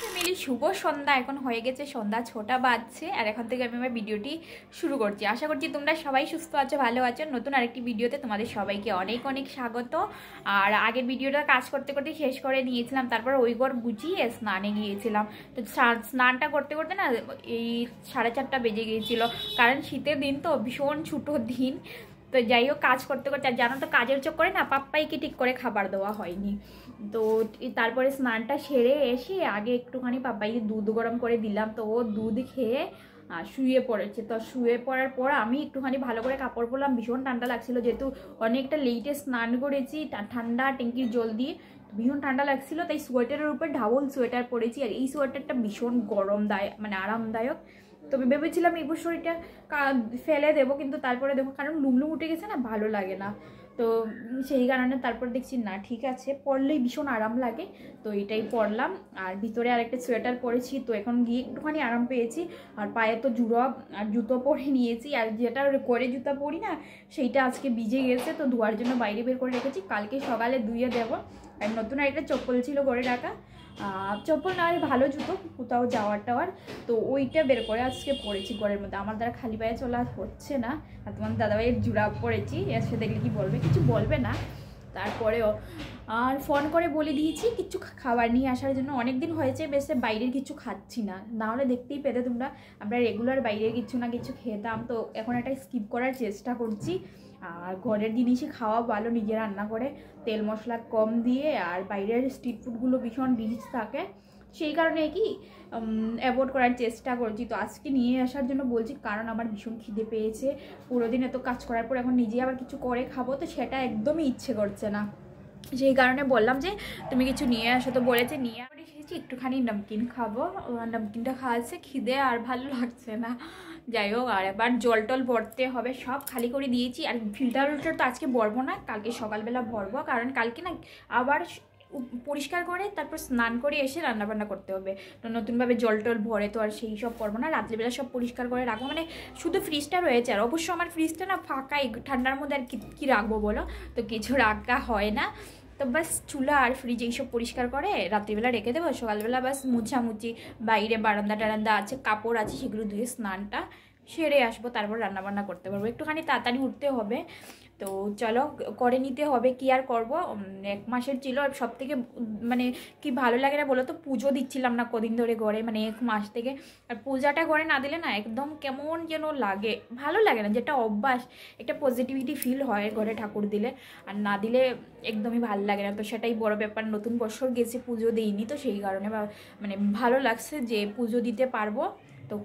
Family শুভ সন্ধ্যা। এখন হয়ে গেছে সন্ধ্যা 6টা বাজছে আর এখন থেকে আমি আমার ভিডিওটি শুরু করছি। আশা করছি তোমরা সবাই সুস্থ আছো, ভালো আছো। নতুন আরেকটি ভিডিওতে তোমাদের সবাইকে অনেক অনেক স্বাগত। আর আগের ভিডিওটা কাজ করতে করতে শেষ করে নিয়েছিলাম, তারপর ওই ঘর গুছিয়ে স্নানে গিয়েছিলাম। তো স্নানটা করতে করতে না এই 4:30টা বেজে গিয়েছিল, কারণ শীতের দিন তো ভীষণ ছোটো দিন। তো যাই হোক, কাজ করতে করতে আর জানো তো কাজের চক্করে না পাপ্পাইকে ঠিক করে খাবার দেওয়া হয়নি। তো তারপরে স্নানটা সেরে এসে আগে একটুখানি পাপ্পাইকে দুধ গরম করে দিলাম, তো ও দুধ খেয়ে শুয়ে পড়েছে। তো শুয়ে পড়ার পর আমি একটুখানি ভালো করে কাপড় পরলাম, ভীষণ ঠান্ডা লাগছিল, যেহেতু অনেকটা লেটে স্নান করেছি ঠান্ডা ট্যাঙ্কির জল দিয়ে, ভীষণ ঠান্ডা লাগছিল। তাই সোয়েটারের উপর ডাবল সোয়েটার পরেছি, আর এই সোয়েটারটা ভীষণ গরমদায়ক মানে আরামদায়ক। তো আমি ভেবেছিলাম এই বছর এটা ফেলে দেবো, কিন্তু তারপরে দেখো কারণ লুমলুম উঠে গেছে না, ভালো লাগে না। তো সেই কারণে তারপর দেখছি না ঠিক আছে, পরলেই ভীষণ আরাম লাগে, তো এটাই পরলাম। আর ভিতরে আরেকটা সোয়েটার পরেছি, তো এখন গিয়ে একটুখানি আরাম পেয়েছি। আর পায়ে তো জুরব আর জুতো পরে নিয়েছি, আর যেটা করে জুতো পরি না সেইটা আজকে ভিজে গেছে, তো ধোয়ার জন্য বাইরে বের করে রেখেছি, কালকে সকালে ধুয়ে দেবো। আর নতুন আরেকটা চপ্পল ছিল করে রাখা, চপ্পল না ভালো জুতো কোথাও যাওয়ার টাওয়ার, তো ওইটা বের করে আজকে পরেছি ঘরের মধ্যে। আমার দ্বারা খালি পায়ে চলা হচ্ছে না। আর তোমার দাদাভাইয়ের জুরাব পরেছি, এসে দেখলে কি বলবে, কিছু বলবে না। তারপরেও আর ফোন করে বলে দিয়েছি কিছু খাবার নিয়ে আসার জন্য। অনেক দিন হয়েছে বেশ বাইরের কিছু খাচ্ছি না, নাহলে দেখতেই পেতে তোমরা আমরা রেগুলার বাইরের কিছু না কিছু খেতাম, তো এখন একটা স্কিপ করার চেষ্টা করছি। আর ঘরের জিনিসই খাওয়া ভালো, নিজে রান্না করে তেল মশলা কম দিয়ে। আর বাইরের স্ট্রিট ফুডগুলো ভীষণ রিচ থাকে, সেই কারণে কি অ্যাভয়েড করার চেষ্টা করছি। তো আজকে নিয়ে আসার জন্য বলছি, কারণ আমার ভীষণ খিদে পেয়েছে। পুরো দিন এত কাজ করার পর এখন নিজে আবার কিছু করে খাবো, তো সেটা একদমই ইচ্ছে করছে না। সেই কারণে বললাম যে তুমি কিছু নিয়ে আসো, তো বলেছে নিয়ে আবার এসেছি একটুখানি নমকিন খাবো। নমকিনটা খাওয়াচ্ছে খিদে আর ভালো লাগছে না। যাই হোক, আর এবার জল টল ভরতে হবে, সব খালি করে দিয়েছি। আর ফিল্টার তো আজকে ভরবো না, কালকে সকালবেলা ভরবো, কারণ কালকে না আবার পরিষ্কার করে তারপর স্নান করে এসে রান্নাবান্না করতে হবে। তো নতুনভাবে জল টল ভরে তো আর সেই সব করবো না, রাত্রিবেলা সব পরিষ্কার করে রাখবো। মানে শুধু ফ্রিজটা রয়েছে, আর অবশ্য আমার ফ্রিজটা না ফাঁকাই, ঠান্ডার মধ্যে আর কি রাখবো বলো, তো কিছু রাখা হয় না। তো বাস চুলা আর ফ্রিজ এইসব পরিষ্কার করে রাত্রিবেলা রেখে দেবো, সকালবেলা বাস মুছামুছি, বাইরে বারান্দা টারান্দা আছে, কাপড় আছে, সেগুলো ধুয়ে স্নানটা সেরে আসবো, তারপর রান্নাবান্না করতে পারবো। একটুখানি তাড়াতাড়ি উঠতে হবে, তো চলো করে নিতে হবে, কি আর করবো। 1 মাসের ছিল। সব থেকে মানে কি ভালো লাগে না বলো তো, পুজো দিচ্ছিলাম না কদিন ধরে ঘরে, মানে 1 মাস থেকে। আর পূজাটা ঘরে না দিলে না একদম কেমন যেন লাগে, ভালো লাগে না, যেটা অভ্যাস, একটা পজিটিভিটি ফিল হয় ঘরে ঠাকুর দিলে, আর না দিলে একদমই ভালো লাগে না। তো সেটাই বড় ব্যাপার, নতুন বছর গেছে পুজো দিইনি, তো সেই কারণে মানে ভালো লাগছে যে পুজো দিতে পারবো। তো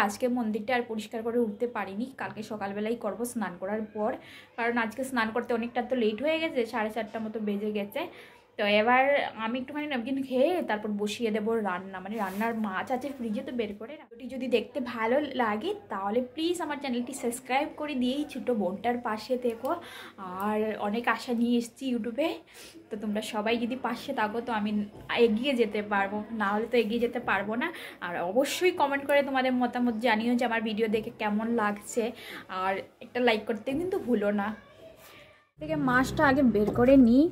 আজকে মন্দিরটা আর পরিষ্কার করে উঠতে পারিনি, কালকে সকালবেলাই করবো স্নান করার পর, কারণ আজকে স্নান করতে অনেকটা তো লেট হয়ে গেছে, 4:30টার মতো বেজে গেছে। তো এবার আমি একটুখানি নমকিন খেয়ে তারপর বসিয়ে দেবো রান্না, মানে রান্নার মাছ আছে ফ্রিজে, তো বের করে। ভিডিওটি যদি দেখতে ভালো লাগে তাহলে প্লিজ আমার চ্যানেলটি সাবস্ক্রাইব করে দিয়েই ছোটো বোনটার পাশে থেকো। আর অনেক আশা নিয়ে এসেছি ইউটিউবে, তো তোমরা সবাই যদি পাশে থাকো তো আমি এগিয়ে যেতে পারবো, না হলে তো এগিয়ে যেতে পারবো না। আর অবশ্যই কমেন্ট করে তোমাদের মতামত জানিও যে আমার ভিডিও দেখে কেমন লাগছে, আর একটা লাইক করতে কিন্তু ভুলো না। থেকে মাছটা আগে বের করে নিই,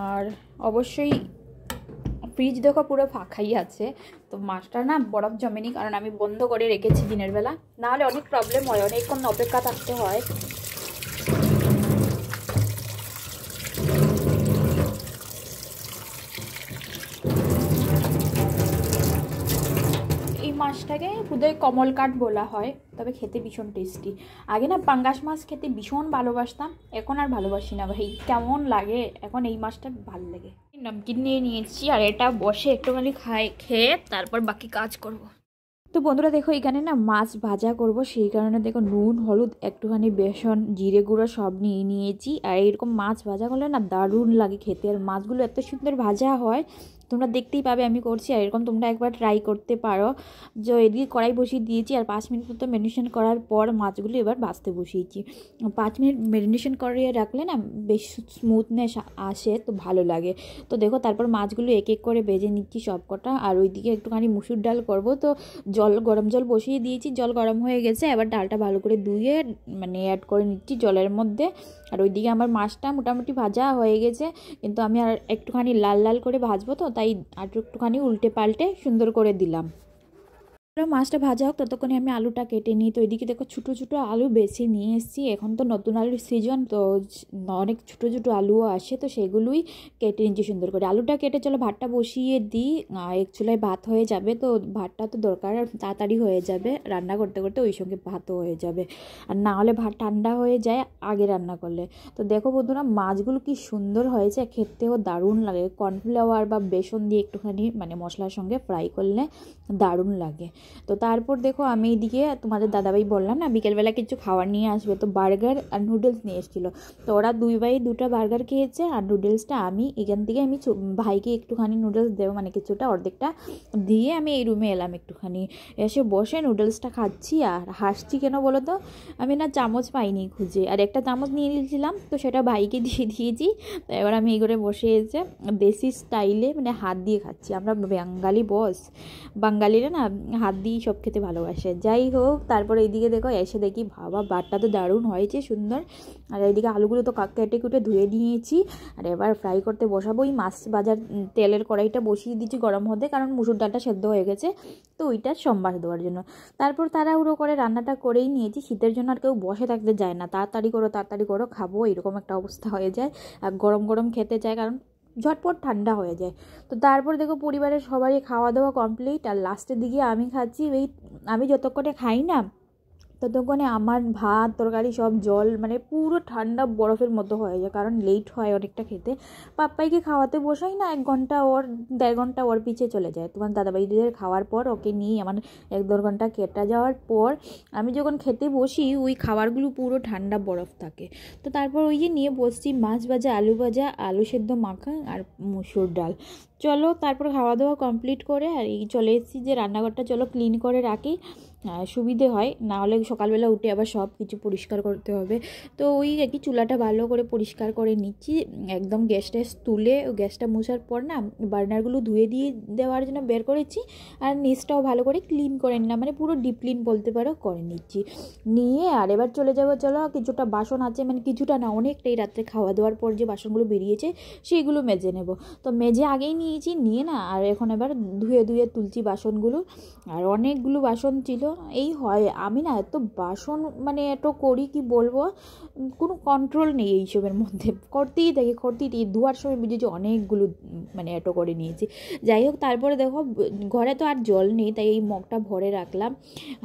আর অবশ্যই ফ্রিজ দেখো পুরো ফাঁকাই আছে, তো মাছটা না বরফ জমেনি, কারণ আমি বন্ধ করে রেখেছি দিনের বেলা, নাহলে অনেক প্রবলেম হয়, অনেকক্ষণ অপেক্ষা থাকতে হয়। এই মাছটাকে বোধহয় কমলকাট বলা হয়, তবে খেতে ভীষণ টেস্টি। আগে না পাঙ্গাস মাছ খেতে ভীষণ ভালোবাসতাম, এখন আর ভালোবাসি না ভাই, কেমন লাগে এখন এই মাছটা ভালো লাগে। নমকিন নিয়ে নিয়েছি, আর এটা বসে একটুখানি খেয়ে তারপর বাকি কাজ করব। তো বন্ধুরা দেখো, এখানে না মাছ ভাজা করব, সেই কারণে দেখো নুন হলুদ একটুখানি বেসন জিরে গুঁড়ো সব নিয়ে নিয়েছি। আর এরকম মাছ ভাজা করলে না দারুণ লাগে খেতে, আর মাছগুলো এত সুন্দর ভাজা হয়, তোমরা দেখতেই পাবে আমি করছি। আর এরকম তোমরা একবার ট্রাই করতে পারো। যে এদিকে কড়াই বসিয়ে দিয়েছি, আর 5 মিনিট মতো ম্যারিনেশন করার পর মাছগুলো এবার ভাজতে বসিয়েছি। 5 মিনিট ম্যারিনেশন করিয়ে রাখলে না বেশ স্মুথনেস আসে, তো ভালো লাগে। তো দেখো তারপর মাছগুলো এক এক করে ভেজে নিচ্ছি সব কটা। আর ওইদিকে একটুখানি মুসুর ডাল করব, তো গরম জল বসিয়ে দিয়েছি, জল গরম হয়ে গেছে, এবার ডালটা ভালো করে ধুয়ে মানে অ্যাড করে নিচ্ছি জলের মধ্যে। আর ওইদিকে আমার মাছটা মোটামুটি ভাজা হয়ে গেছে, কিন্তু আমি আর একটুখানি লাল লাল করে ভাজবো, তো তাই আর একটুখানি উল্টে পাল্টে সুন্দর করে দিলাম। মাছটা ভাজা হোক ততক্ষণে আমি আলুটা কেটে নিই। তো এদিকে দেখো ছোটো ছোটো আলু বেছে নিয়ে এসেছি, এখন তো নতুন আলুর সিজন, তো অনেক ছোটো ছোটো আলুও আসে, তো সেগুলোই কেটে নিচ্ছি সুন্দর করে। আলুটা কেটে চলো ভাতটা বসিয়ে দিই, এক চুলায় ভাত হয়ে যাবে, তো ভাতটা তো দরকার, তাড়াতাড়ি হয়ে যাবে রান্না করতে করতে, ওই সঙ্গে ভাতও হয়ে যাবে, আর না হলে ভাত ঠান্ডা হয়ে যায় আগে রান্না করলে। তো দেখো বন্ধুরা মাছগুলো কি সুন্দর হয়েছে, খেতেও দারুণ লাগে, কর্নফ্লাওয়ার বা বেসন দিয়ে একটুখানি মানে মশলার সঙ্গে ফ্রাই করলে দারুণ লাগে। তো তারপর দেখো আমি এইদিকে তোমাদের দাদাভাই বললাম না বিকেলবেলা কিছু খাবার নিয়ে আসবে, তো বার্গার আর নুডলস নিয়ে এসেছিলো, তো ওরা দুই ভাই দুটো বার্গার খেয়েছে, আর নুডলসটা আমি এখান থেকে আমি ভাইকে একটুখানি নুডলস দেবো, মানে কিছুটা অর্ধেকটা দিয়ে আমি এই রুমে এলাম, একটুখানি এসে বসে নুডলসটা খাচ্ছি। আর হাসছি কেন বলো তো, আমি না চামচ পাইনি খুঁজে, আর একটা চামচ নিয়ে নিয়েছিলাম, তো সেটা ভাইকে দিয়ে দিয়েছি। তো এবার আমি এই করে বসে এসে দেশি স্টাইলে মানে হাত দিয়ে খাচ্ছি, আমরা বাঙালি বস, বাঙালিরা না হাত দিয়ে সব খেতে ভালোবাসে। যাই হোক তারপরে এইদিকে দেখো এসে দেখি বাবা ভাতটা তো দারুণ হয়েছে সুন্দর, আর এইদিকে আলুগুলো তো কেটে কুটে ধুয়ে নিয়েছি, আর এবার ফ্রাই করতে বসাবো। ওই মাছ ভাজার তেলের কড়াইটা বসিয়ে দিচ্ছি গরম হতে, কারণ মুসুর ডালটা সেদ্ধ হয়ে গেছে, তো ওইটা সম্বাস দেওয়ার জন্য। তারপর তাড়াহুড়ো করে রান্নাটা করেই নিয়েছি, শীতের জন্য আর কেউ বসে থাকতে যায় না, তাড়াতাড়ি করো খাবো, এরকম একটা অবস্থা হয়ে যায়, আর গরম গরম খেতে চায়, কারণ ঝটপট ঠান্ডা হয়ে যায়। তো তারপর দেখো পরিবারের সবারই খাওয়া দাওয়া কমপ্লিট, আর লাস্টের দিকে আমি খাচ্ছি। এই আমি যতক্ষণে খাই না ততক্ষণে আমার ভাত তরকারি সব জল মানে পুরো ঠান্ডা বরফের মতো হয়ে যায়, কারণ লেট হয় অনেকটা খেতে। পাপ্পাইকে খাওয়াতে বসাই না, 1 ঘন্টা ওর 1.5 ঘন্টা ওর পিছিয়ে চলে যায়, তোমার দাদাভাইদের খাওয়ার পর ওকে নিয়ে আমার 1-1.5 ঘন্টা কেটে যাওয়ার পর আমি যখন খেতে বসি ওই খাবারগুলো পুরো ঠান্ডা বরফ থাকে। তো তারপর ওই যে নিয়ে বসছি মাছ ভাজা, আলু সেদ্ধ মাখা আর মুসুর ডাল। চলো তারপর খাওয়া দাওয়া কমপ্লিট করে আর এই চলে এসেছি যে রান্নাঘরটা চলো ক্লিন করে রাখি, সুবিধে হয়, না হলে সকালবেলা উঠে আবার সব কিছু পরিষ্কার করতে হবে। তো ওই আর কি চুলাটা ভালো করে পরিষ্কার করে নিচ্ছি, একদম গ্যাসটা তুলে গ্যাসটা মোছার পর না বার্নারগুলো ধুয়ে দিয়ে দেওয়ার জন্য বের করেছি, আর নিচটাও ভালো করে ক্লিন করে নিলাম, মানে পুরো ডিপ ক্লিন বলতে পারো করে নিচ্ছি। নিয়ে আর এবার চলে যাবো, চলো কিছুটা বাসন আছে, মানে কিছুটা না অনেকটাই, রাত্রে খাওয়া দাওয়ার পর যে বাসনগুলো বেরিয়েছে সেইগুলো মেজে নেব। তো মেজে আগেই নিয়েছি, নিয়ে না আর এখন এবার ধুয়ে ধুয়ে তুলছি বাসনগুলো, আর অনেকগুলো বাসন ছিল। এই হয় আমি না এত বাসন মানে এত করি কি বলবো, কোনো কন্ট্রোল নেই এইসবের মধ্যে, করতেই থাকি ধোয়ার সময় বুঝেছি অনেকগুলো মানে এত করে নিয়েছি। যাই হোক তারপরে দেখো ঘরে তো আর জল নেই, তাই এই মগটা ভরে রাখলাম,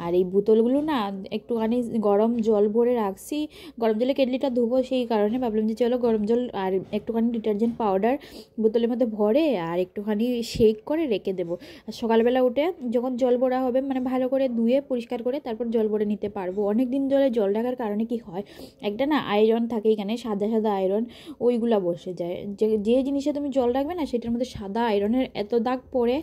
আর এই বোতলগুলো না একটুখানি গরম জল ভরে রাখছি, গরম জলে কেটলিটা ধুবো, সেই কারণে ভাবলাম যে চলো গরম জল আর একটুখানি ডিটারজেন্ট পাউডার বোতলের মধ্যে ভরে আর একটুখানি শেক করে রেখে দেবো, আর সকালবেলা উঠে যখন জল ভরা হবে মানে ভালো করে ধুয়ে পরিষ্কার করে তারপর জল ভরে নিতে পারবো। অনেক দিন জলে জল রাখার কারণে কি হয়, একটা না আয়রন থাকে এখানে, সাদা সাদা আয়রন, ওইগুলা বসে যায়, যে জিনিসে তুমি জল রাখবে না সেটার মধ্যে সাদা আয়রনের এত দাগ পড়ে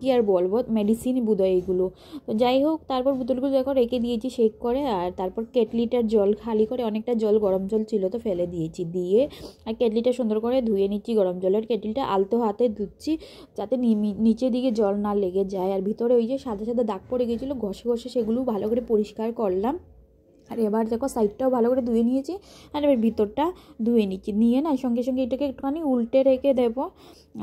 কি আর বলবো, মেডিসিনই বোধহয় এইগুলো। তো যাই হোক তারপর বোতলগুলো দেখো রেখে দিয়েছি শেক করে, আর তারপর কেটলিটার জল খালি করে, অনেকটা জল গরম জল ছিল তো ফেলে দিয়েছি, দিয়ে আর কেটলিটা সুন্দর করে ধুয়ে নিচ্ছি, গরম জলের কেটলিটা আলতো হাতে ধুচ্ছি যাতে নিচের দিকে জল না লেগে যায়, আর ভিতরে ওই যে সাদা সাদা দাগ পড়ে গেছিলো ঘষে ঘষে সেগুলো ভালো করে পরিষ্কার করলাম। আর এবার দেখো সাইডটাও ভালো করে ধুয়ে নিয়েছি, আর এবার ভিতরটা ধুয়ে নিচ্ছি, নিয়ে না সঙ্গে সঙ্গে এটাকে একটুখানি উল্টে রেখে দেবো।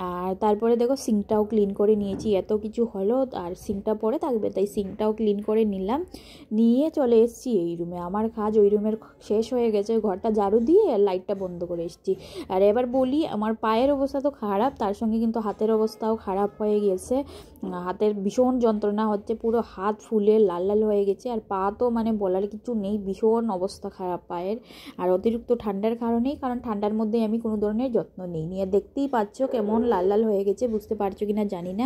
আর তারপরে দেখো সিঙ্কটাও ক্লিন করে নিয়েছি, এত কিছু হলো আর সিঙ্কটা পরে থাকবে তাই সিঙ্কটাও ক্লিন করে নিলাম, নিয়ে চলে এসেছি এই রুমে। আমার কাজ ওই রুমের শেষ হয়ে গেছে, ঘরটা ঝাড়ু দিয়ে লাইটটা বন্ধ করে এসেছি। আর এবার বলি আমার পায়ের অবস্থা তো খারাপ, তার সঙ্গে কিন্তু হাতের অবস্থাও খারাপ হয়ে গেছে, হাতের ভীষণ যন্ত্রণা হচ্ছে, পুরো হাত ফুলে লাল লাল হয়ে গেছে, আর পা তো মানে বলার কিছু নেই, ভীষণ অবস্থা খারাপ পায়ের। আর অতিরিক্ত ঠান্ডার কারণেই, কারণ ঠান্ডার মধ্যে আমি কোনো ধরনের যত্ন নিইনি, আর দেখতেই পাচ্ছ কেমন লাল লাল হয়ে গেছে, বুঝতে পারছো কিনা জানি না।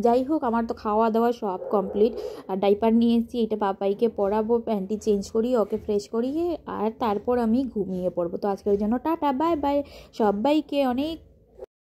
যাই হোক আমার তো খাওয়া দাওয়া সব কমপ্লিট, আর ডাইপার নিয়ে এসেছি, এটা পাপাইকে পরাবো, প্যান্টি চেঞ্জ করিয়ে ওকে ফ্রেশ করিয়ে আর তারপর আমি ঘুমিয়ে পড়বো। তো আজকের জন্য টাটা বাই বাই, সবাইকে অনেক